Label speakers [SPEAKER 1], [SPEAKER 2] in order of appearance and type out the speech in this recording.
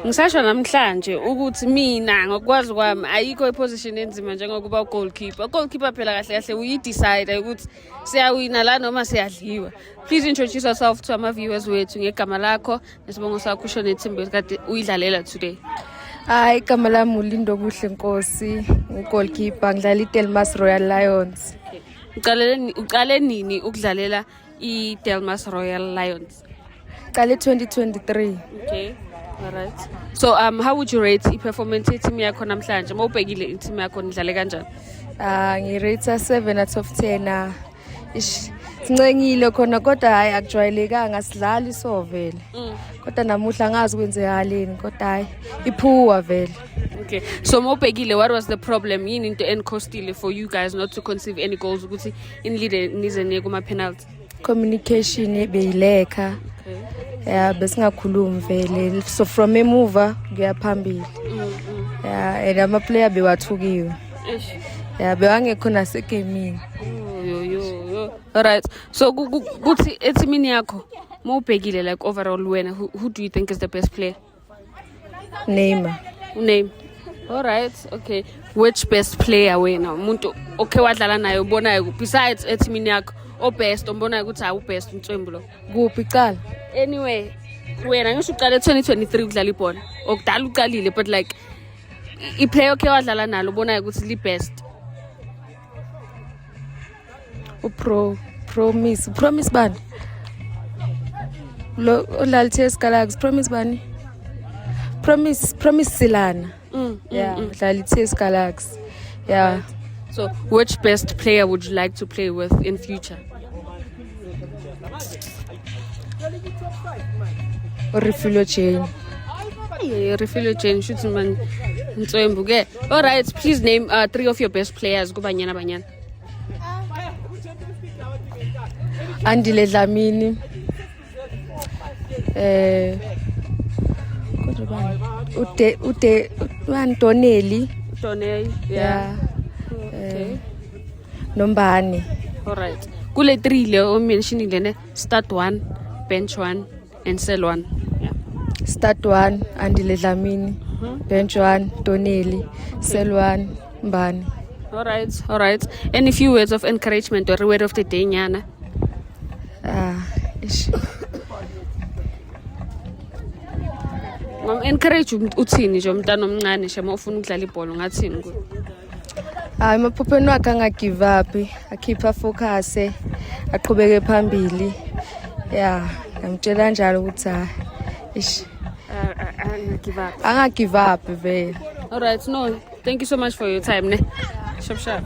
[SPEAKER 1] Ngisasho namhlanje ukuthi mina ngokwazi kwami ayikho iposition enzima njengokuba ugoalkeeper. Goalkeeper phela kahle kahle uyidecide ukuthi siyawina la noma siyadliwa. Please introduce yourself to our viewers wethu ngegama lakho nesibongo sakho usho nethimba kade uyidlalela today.
[SPEAKER 2] Hayi igama lami uLindo Kuhle Nkosi, ugoalkeeper ngidlala iDelmas Royal Lions.
[SPEAKER 1] Uqale nini ukudlalela iDelmas Royal Lions?
[SPEAKER 2] Qale 2023.
[SPEAKER 1] Okay. All right. So how would you rate i-performance ye-team yakho namhlanje? Mawubhekile i-team yakho nidlale kanjani?
[SPEAKER 2] Ngirate 7 out of 10. Sincengile khona kodwa hayi akujwayelekanga sidlali so vele. Kodwa namuhla ngazi kwenzekaleni kodwa hayi iphuwa vele.
[SPEAKER 1] Okay. So mawubhekile, what was the problem? Yini into encostile for you guys not to conceive any goals ukuthi in lead nize niye kuma penalty?
[SPEAKER 2] Communication beyileka.
[SPEAKER 1] Okay.
[SPEAKER 2] Yeah, besingakhulumi vele. So from emuva kuya phambili. Yeah, and ama player bewathukiwe. Yeah, bewangekho nasegaming.
[SPEAKER 1] Yo. All right. So kuthi etimini yakho mawubhekile like overall wena who do you think is the best player?
[SPEAKER 2] Neymar.
[SPEAKER 1] Name. All right. Okay. Which best player wena? Umuntu okay wadlala naye ubonayo besides etimini yakho o best umbonayo ukuthi awu best Mthembu lo.
[SPEAKER 2] Kuphi qala?
[SPEAKER 1] Anyway, wena ngisho uqale 2023 ukudlala ibhola. Okudala uqalile but like I-player okay wadlala nalo ubonayo ukuthi li best.
[SPEAKER 2] Promise bani? Lo udlala TS Galaxy Promise bani? Promise Silana. Yeah, udlala TS Galaxy. Yeah.
[SPEAKER 1] Right. So, which best player would you like to play with in future?
[SPEAKER 2] Refilo Chain.
[SPEAKER 1] Yeah, Refilo Chain shooting man Mthembu ke. All right, please name 3 of your best players. Go banyana.
[SPEAKER 2] Andile Dlamini. Ude Toneli. Yeah.
[SPEAKER 1] Okay.
[SPEAKER 2] Nombani.
[SPEAKER 1] All right. Kule 3 le o mentioning lene start 1, bench 1 and sell 1. Yeah.
[SPEAKER 2] Start 1 Andile Dlamini. Bench 1 Toneli. Sell 1 Mbani.
[SPEAKER 1] All right. Any few words of encouragement or word of the day nyana? Encourage uthini nje umntana omncane nje mawufuna ukudlala ibhola ngathini ku?
[SPEAKER 2] Hayi maphupheni wakhe anga give up, akhipha focus, aqhubeke phambili. Yeah, ngimtshela njalo ukuthi
[SPEAKER 1] anga
[SPEAKER 2] give up vele.
[SPEAKER 1] All right, no. Thank you so much for your time ne. Shop.